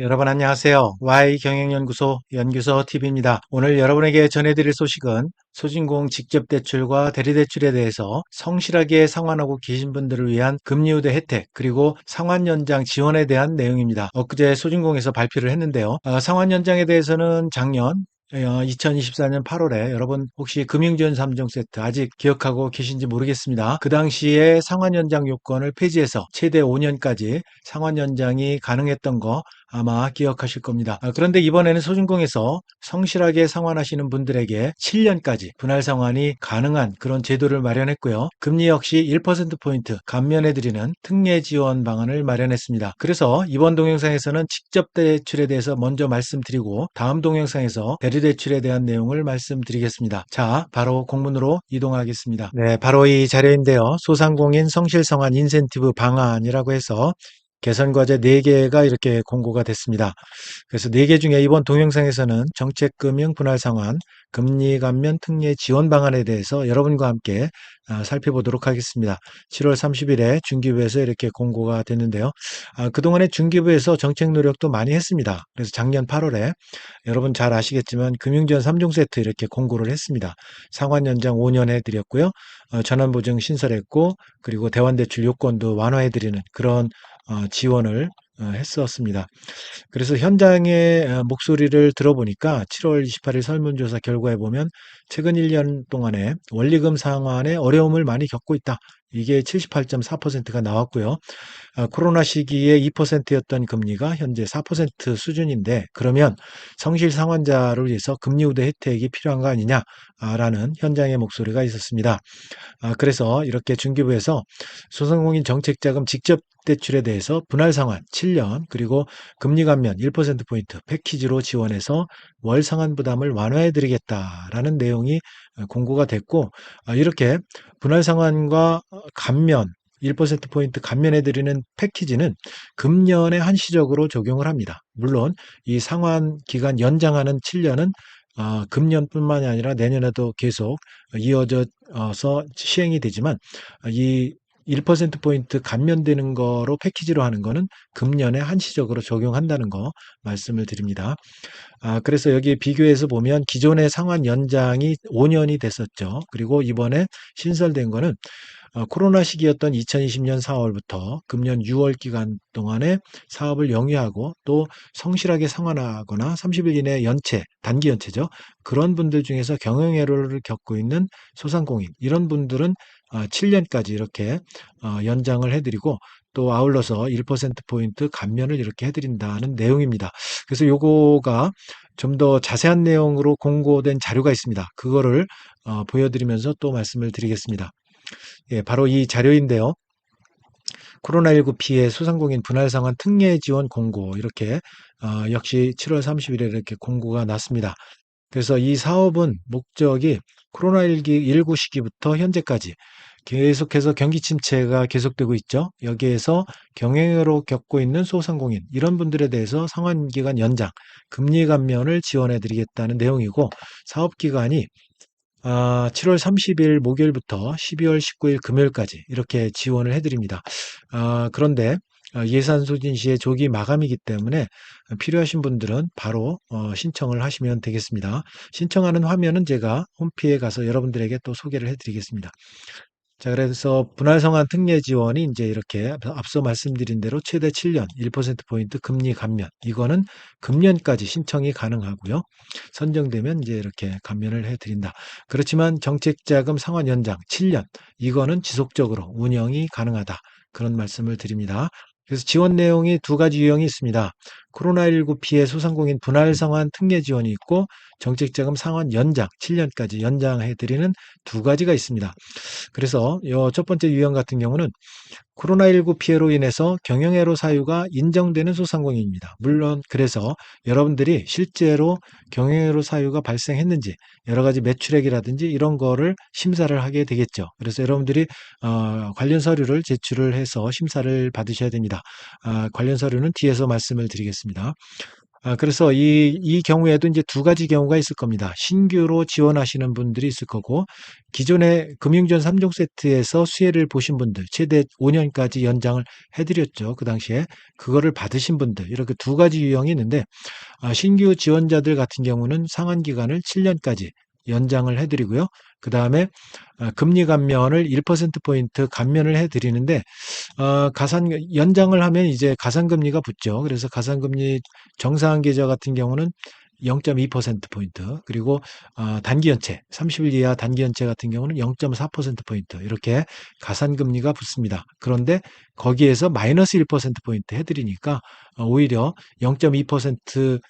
여러분 안녕하세요. Y경영연구소 연구소 TV입니다. 오늘 여러분에게 전해드릴 소식은 소진공 직접대출과 대리대출에 대해서 성실하게 상환하고 계신 분들을 위한 금리 우대 혜택 그리고 상환 연장 지원에 대한 내용입니다. 엊그제 소진공에서 발표를 했는데요. 상환 연장에 대해서는 작년 2024년 8월에 여러분 혹시 금융지원 3종 세트 아직 기억하고 계신지 모르겠습니다. 그 당시에 상환 연장 요건을 폐지해서 최대 5년까지 상환 연장이 가능했던 거 아마 기억하실 겁니다. 그런데 이번에는 소진공에서 성실하게 상환하시는 분들에게 7년까지 분할 상환이 가능한 그런 제도를 마련했고요. 금리 역시 1%포인트 감면해드리는 특례 지원 방안을 마련했습니다. 그래서 이번 동영상에서는 직접 대출에 대해서 먼저 말씀드리고 다음 동영상에서 대리대출에 대한 내용을 말씀드리겠습니다. 자, 바로 공문으로 이동하겠습니다. 네, 바로 이 자료인데요. 소상공인 성실상환 인센티브 방안이라고 해서 개선과제 4개가 이렇게 공고가 됐습니다. 그래서 4개 중에 이번 동영상에서는 정책금융 분할상환, 금리 감면 특례 지원 방안에 대해서 여러분과 함께 살펴보도록 하겠습니다. 7월 30일에 중기부에서 이렇게 공고가 됐는데요. 그동안에 중기부에서 정책 노력도 많이 했습니다. 그래서 작년 8월에 여러분 잘 아시겠지만 금융지원 3종 세트 이렇게 공고를 했습니다. 상환 연장 5년 해드렸고요. 전환보증 신설했고 그리고 대환대출 요건도 완화해드리는 그런 지원을 했었습니다. 그래서 현장의 목소리를 들어보니까 7월 28일 설문조사 결과에 보면 최근 1년 동안에 원리금 상환에 어려움을 많이 겪고 있다. 이게 78.4%가 나왔고요. 코로나 시기에 2%였던 금리가 현재 4% 수준인데 그러면 성실 상환자를 위해서 금리 우대 혜택이 필요한 거 아니냐라는 현장의 목소리가 있었습니다. 그래서 이렇게 중기부에서 소상공인 정책자금 직접 대출에 대해서 분할 상환 7년 그리고 금리 감면 1%포인트 패키지로 지원해서 월 상환 부담을 완화해 드리겠다라는 내용이 공고가 됐고 이렇게 분할 상환과 감면 1%포인트 감면해 드리는 패키지는 금년에 한시적으로 적용을 합니다. 물론 이 상환 기간 연장하는 7년은 금년뿐만이 아니라 내년에도 계속 이어져서 시행이 되지만 이 1%포인트 감면되는 거로 패키지로 하는 거는 금년에 한시적으로 적용한다는 거 말씀을 드립니다. 그래서 여기 비교해서 보면 기존의 상환 연장이 5년이 됐었죠. 그리고 이번에 신설된 거는 코로나 시기였던 2020년 4월부터 금년 6월 기간 동안에 사업을 영위하고 또 성실하게 상환하거나 30일 이내 연체, 단기 연체죠. 그런 분들 중에서 경영애로를 겪고 있는 소상공인 이런 분들은 7년까지 이렇게 연장을 해드리고 또 아울러서 1%포인트 감면을 이렇게 해드린다는 내용입니다. 그래서 요거가 좀 더 자세한 내용으로 공고된 자료가 있습니다. 그거를 보여드리면서 또 말씀을 드리겠습니다. 예, 바로 이 자료인데요. 코로나19 피해 소상공인 분할 상환 특례 지원 공고 이렇게 역시 7월 30일에 이렇게 공고가 났습니다. 그래서 이 사업은 목적이 코로나19 시기부터 현재까지 계속해서 경기 침체가 계속되고 있죠. 여기에서 경영애로 겪고 있는 소상공인 이런 분들에 대해서 상환 기간 연장, 금리 감면을 지원해 드리겠다는 내용이고 사업 기간이 7월 30일 목요일부터 12월 19일 금요일까지 이렇게 지원을 해드립니다. 그런데 예산 소진 시에 조기 마감이기 때문에 필요하신 분들은 바로 신청을 하시면 되겠습니다. 신청하는 화면은 제가 홈피에 가서 여러분들에게 또 소개를 해드리겠습니다. 자, 그래서 분할성한 특례 지원이 이제 이렇게 앞서 말씀드린 대로 최대 7년 1%포인트 금리 감면. 이거는 금년까지 신청이 가능하고요. 선정되면 이제 이렇게 감면을 해드린다. 그렇지만 정책자금 상환 연장 7년. 이거는 지속적으로 운영이 가능하다. 그런 말씀을 드립니다. 그래서 지원 내용이 두 가지 유형이 있습니다. 코로나19 피해 소상공인 분할 상환 특례 지원이 있고 정책자금 상환 연장 7년까지 연장해 드리는 두 가지가 있습니다. 그래서 이 첫 번째 유형 같은 경우는 코로나19 피해로 인해서 경영애로 사유가 인정되는 소상공인입니다. 물론 그래서 여러분들이 실제로 경영애로 사유가 발생했는지 여러 가지 매출액이라든지 이런 거를 심사를 하게 되겠죠. 그래서 여러분들이 관련 서류를 제출을 해서 심사를 받으셔야 됩니다. 관련 서류는 뒤에서 말씀을 드리겠습니다. 그래서 이 경우에도 이제 두 가지 경우가 있을 겁니다. 신규로 지원하시는 분들이 있을 거고, 기존에 금융지원 3종 세트에서 수혜를 보신 분들, 최대 5년까지 연장을 해드렸죠. 그 당시에. 그거를 받으신 분들, 이렇게 두 가지 유형이 있는데, 신규 지원자들 같은 경우는 상환 기간을 7년까지 연장을 해드리고요. 그 다음에 금리 감면을 1%포인트 감면을 해드리는데, 연장을 하면 이제 가산금리가 붙죠. 그래서 가산금리 정상 계좌 같은 경우는 0.2%포인트, 그리고 단기 연체, 30일 이하 단기 연체 같은 경우는 0.4%포인트, 이렇게 가산금리가 붙습니다. 그런데 거기에서 마이너스 1%포인트 해드리니까 오히려 0.2%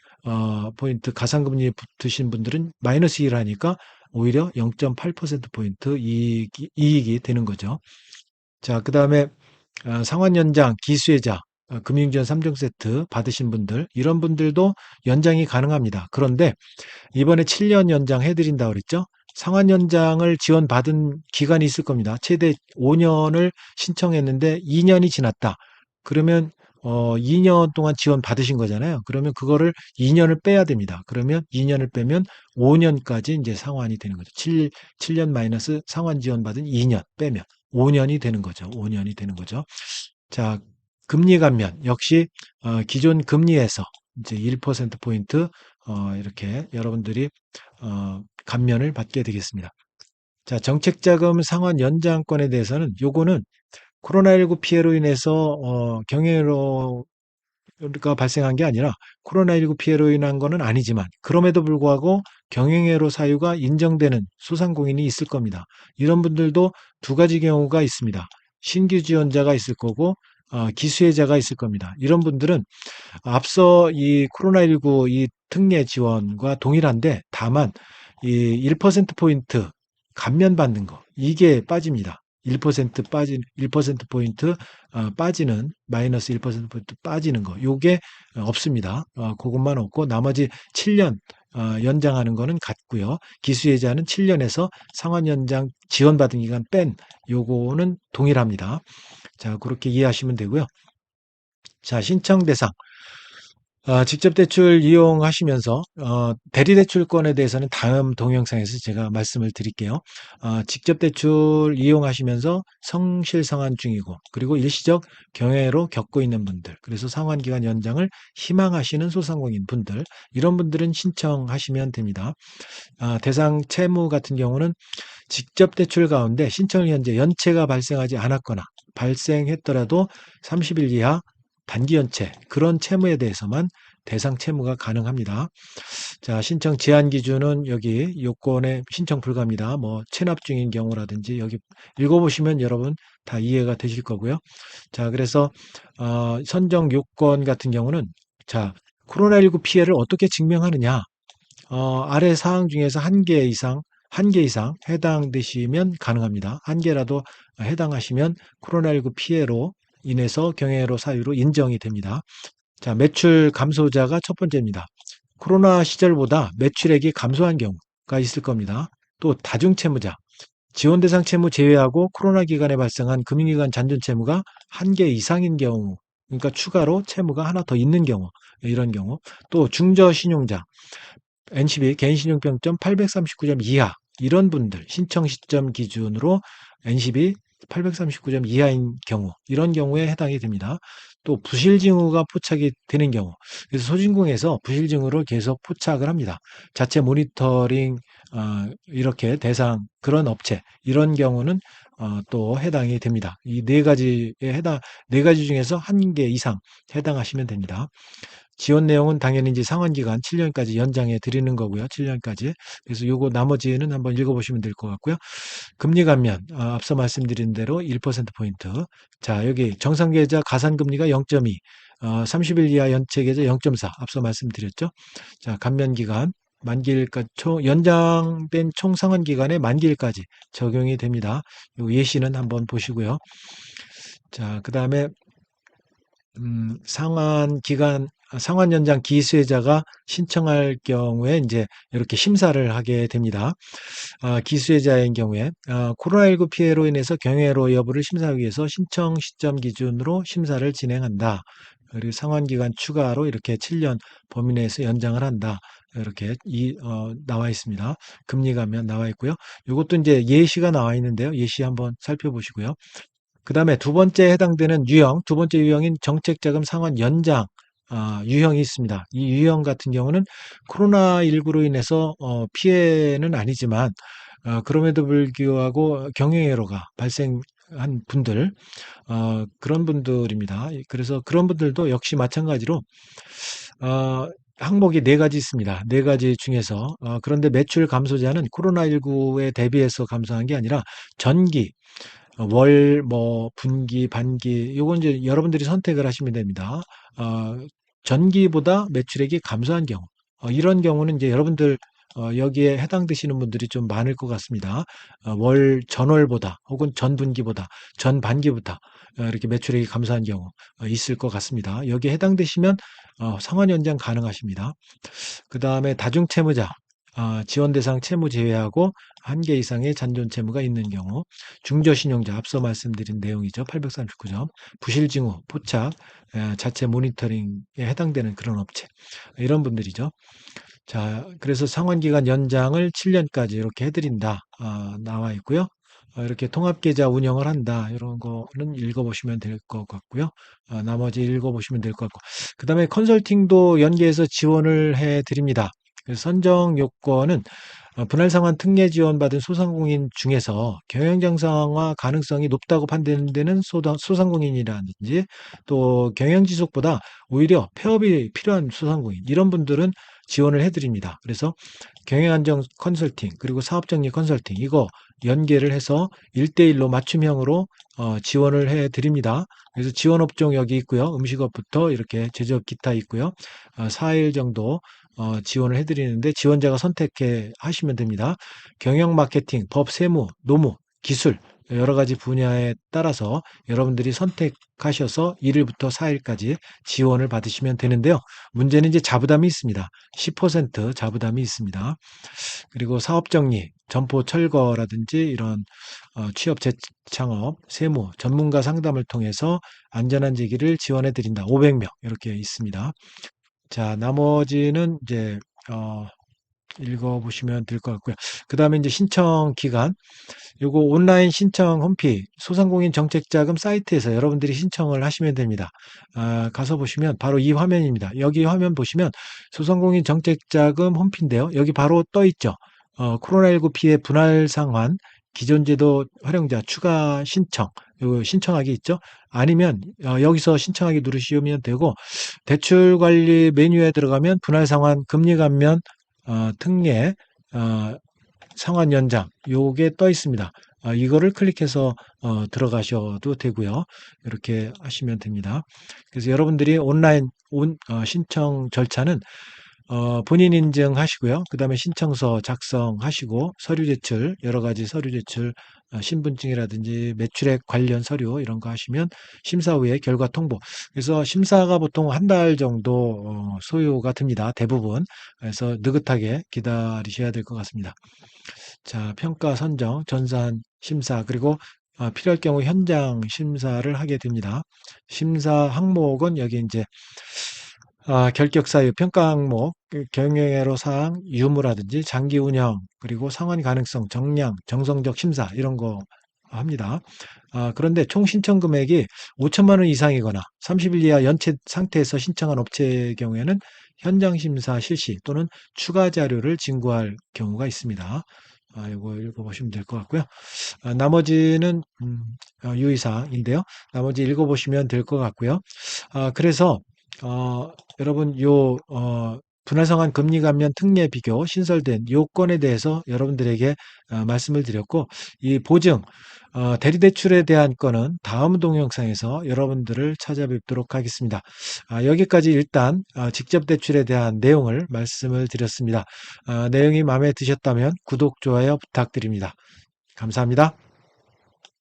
포인트 가산금리 붙으신 분들은 마이너스 1 하니까 오히려 0.8%포인트 이익이 되는 거죠. 자, 그 다음에 상환연장, 기수혜자, 금융지원 3종 세트 받으신 분들, 이런 분들도 연장이 가능합니다. 그런데 이번에 7년 연장 해드린다고 그랬죠? 상환연장을 지원받은 기간이 있을 겁니다. 최대 5년을 신청했는데 2년이 지났다. 그러면 2년 동안 지원 받으신 거잖아요. 그러면 그거를 2년을 빼야 됩니다. 그러면 2년을 빼면 5년까지 이제 상환이 되는 거죠. 7년 마이너스 상환 지원 받은 2년 빼면 5년이 되는 거죠. 5년이 되는 거죠. 자, 금리 감면 역시 기존 금리에서 이제 1%포인트 이렇게 여러분들이 감면을 받게 되겠습니다. 자, 정책자금 상환 연장권에 대해서는 요거는 코로나19 피해로 인해서 경영으로 가 발생한 게 아니라 코로나19 피해로 인한 거는 아니지만 그럼에도 불구하고 경영애로 사유가 인정되는 소상공인이 있을 겁니다. 이런 분들도 두 가지 경우가 있습니다. 신규 지원자가 있을 거고 기수혜자가 있을 겁니다. 이런 분들은 앞서 이 코로나19 이 특례 지원과 동일한데 다만 이 1%포인트 감면받는 거 이게 빠집니다. 1% 빠진 1%포인트 빠지는 마이너스 1%포인트 빠지는 거 요게 없습니다. 그것만 없고 나머지 7년 연장하는 거는 같고요. 기수혜자는 7년에서 상환 연장 지원받은 기간 뺀 요거는 동일합니다. 자, 그렇게 이해하시면 되고요. 자, 신청 대상. 직접 대출 이용하시면서 대리대출권에 대해서는 다음 동영상에서 제가 말씀을 드릴게요. 직접 대출 이용하시면서 성실상환 중이고 그리고 일시적 경외로 겪고 있는 분들, 그래서 상환기간 연장을 희망하시는 소상공인 분들, 이런 분들은 신청하시면 됩니다. 대상 채무 같은 경우는 직접 대출 가운데 신청 현재 연체가 발생하지 않았거나 발생했더라도 30일 이하 단기 연체, 그런 채무에 대해서만 대상 채무가 가능합니다. 자, 신청 제한 기준은 여기 요건에 신청 불가입니다. 뭐 체납 중인 경우라든지 여기 읽어보시면 여러분 다 이해가 되실 거고요. 자, 그래서 선정 요건 같은 경우는 자, 코로나19 피해를 어떻게 증명하느냐? 아래 사항 중에서 한 개 이상 해당되시면 가능합니다. 한 개라도 해당하시면 코로나19 피해로 인해서 경외로 사유로 인정이 됩니다. 자, 매출 감소자가 첫 번째입니다. 코로나 시절보다 매출액이 감소한 경우가 있을 겁니다. 또 다중채무자, 지원 대상 채무 제외하고 코로나 기간에 발생한 금융기관 잔존 채무가 한 개 이상인 경우, 그러니까 추가로 채무가 하나 더 있는 경우, 이런 경우, 또 중저신용자, NCB 개인신용평점 839점 이하, 이런 분들 신청 시점 기준으로 NCB 839점 이하인 경우, 이런 경우에 해당이 됩니다. 또 부실징후가 포착이 되는 경우, 그래서 소진공에서 부실징후를 계속 포착을 합니다. 자체 모니터링 이렇게 대상 그런 업체, 이런 경우는 또 해당이 됩니다. 이 네 가지에 네 가지 중에서 한 개 이상 해당하시면 됩니다. 지원 내용은 당연히 이제 상환기간 7년까지 연장해 드리는 거고요. 7년까지. 그래서 요거 나머지는 한번 읽어보시면 될 것 같고요. 금리 감면, 앞서 말씀드린 대로 1%포인트. 자, 여기 정상계좌 가산금리가 0.2, 30일 이하 연체계좌 0.4, 앞서 말씀드렸죠. 자, 감면기간, 만기일까지, 연장된 총 상환기간의 만기일까지 적용이 됩니다. 요 예시는 한번 보시고요. 자, 그 다음에 상환 연장 기수혜자가 신청할 경우에 이제 이렇게 심사를 하게 됩니다. 기수혜자인 경우에 코로나19 피해로 인해서 경외로 여부를 심사하기 위해서 신청 시점 기준으로 심사를 진행한다. 그리고 상환기간 추가로 이렇게 7년 범위 내에서 연장을 한다. 이렇게 나와 있습니다. 금리 감면 나와 있고요. 이것도 이제 예시가 나와 있는데요. 예시 한번 살펴보시고요. 그 다음에 두 번째 해당되는 유형, 두 번째 유형인 정책자금 상환 연장 유형이 있습니다. 이 유형 같은 경우는 코로나19로 인해서 피해는 아니지만 그럼에도 불구하고 경영애로가 발생한 분들, 그런 분들입니다. 그래서 그런 분들도 역시 마찬가지로 항목이 네 가지 있습니다. 네 가지 중에서 그런데 매출 감소자는 코로나19에 대비해서 감소한 게 아니라 전기, 뭐 분기, 반기 요건 이제 여러분들이 선택을 하시면 됩니다. 어, 전기보다 매출액이 감소한 경우 이런 경우는 이제 여러분들 여기에 해당되시는 분들이 좀 많을 것 같습니다. 전월보다 혹은 전분기보다 전반기보다 이렇게 매출액이 감소한 경우 있을 것 같습니다. 여기에 해당되시면 상환 연장 가능하십니다. 그 다음에 다중채무자, 지원 대상 채무 제외하고 한 개 이상의 잔존 채무가 있는 경우, 중저신용자, 앞서 말씀드린 내용이죠. 839점, 부실징후, 포착, 자체 모니터링에 해당되는 그런 업체, 이런 분들이죠. 자, 그래서 상환기간 연장을 7년까지 이렇게 해드린다. 나와 있고요. 이렇게 통합계좌 운영을 한다. 이런 거는 읽어보시면 될 것 같고요. 나머지 읽어보시면 될 것 같고. 그 다음에 컨설팅도 연계해서 지원을 해드립니다. 그래서 선정 요건은 분할 상환 특례 지원받은 소상공인 중에서 경영 정상화 가능성이 높다고 판단되는 소상공인이라든지 또 경영 지속보다 오히려 폐업이 필요한 소상공인 이런 분들은 지원을 해드립니다. 그래서 경영안정 컨설팅 그리고 사업정리 컨설팅 이거 연계를 해서 1대1로 맞춤형으로 지원을 해드립니다. 그래서 지원업종 여기 있고요. 음식업부터 이렇게 제조업 기타 있고요. 4일 정도 지원을 해드리는데 지원자가 선택해 하시면 됩니다. 경영 마케팅, 법, 세무, 노무, 기술 여러 가지 분야에 따라서 여러분들이 선택하셔서 1일부터 4일까지 지원을 받으시면 되는데요. 문제는 이제 자부담이 있습니다. 10% 자부담이 있습니다. 그리고 사업 정리, 점포 철거라든지 이런 취업 재창업, 세무, 전문가 상담을 통해서 안전한 재기를 지원해 드린다. 500명 이렇게 있습니다. 자, 나머지는 이제 읽어보시면 될 것 같고요. 그 다음에 이제 신청 기간, 요거 온라인 신청 홈피 소상공인 정책자금 사이트에서 여러분들이 신청을 하시면 됩니다. 가서 보시면 바로 이 화면입니다. 여기 화면 보시면 소상공인 정책자금 홈피인데요. 여기 바로 떠 있죠. 코로나19 피해 분할 상환 기존 제도 활용자 추가 신청 요 신청하기 있죠. 아니면 여기서 신청하기 누르시면 되고 대출 관리 메뉴에 들어가면 분할 상환 금리 감면 특례 상환 연장 요게 떠 있습니다. 이거를 클릭해서 들어가셔도 되고요. 이렇게 하시면 됩니다. 그래서 여러분들이 온라인 신청 절차는 본인 인증하시고요. 그 다음에 신청서 작성하시고 서류 제출, 여러 가지 서류 제출, 신분증이라든지 매출액 관련 서류 이런 거 하시면 심사 후에 결과 통보. 그래서 심사가 보통 한 달 정도 소요가 듭니다. 대부분. 그래서 느긋하게 기다리셔야 될 것 같습니다. 자, 평가 선정, 전산 심사, 그리고 필요할 경우 현장 심사를 하게 됩니다. 심사 항목은 여기 이제 결격 사유, 평가 항목, 경영애로 사항, 유무라든지 장기 운영, 그리고 상환 가능성, 정량, 정성적 심사 이런 거 합니다. 그런데 총 신청 금액이 5천만 원 이상이거나 30일 이하 연체 상태에서 신청한 업체의 경우에는 현장 심사 실시 또는 추가 자료를 진구할 경우가 있습니다. 이거 읽어보시면 될 것 같고요. 나머지는 유의사항인데요. 나머지 읽어보시면 될 것 같고요. 그래서 여러분 분할상환 금리 감면 특례 비교 신설된 요건에 대해서 여러분들에게 말씀을 드렸고 이 보증 대리대출에 대한 건은 다음 동영상에서 여러분들을 찾아뵙도록 하겠습니다. 여기까지 일단 직접 대출에 대한 내용을 말씀을 드렸습니다. 내용이 마음에 드셨다면 구독, 좋아요 부탁드립니다. 감사합니다.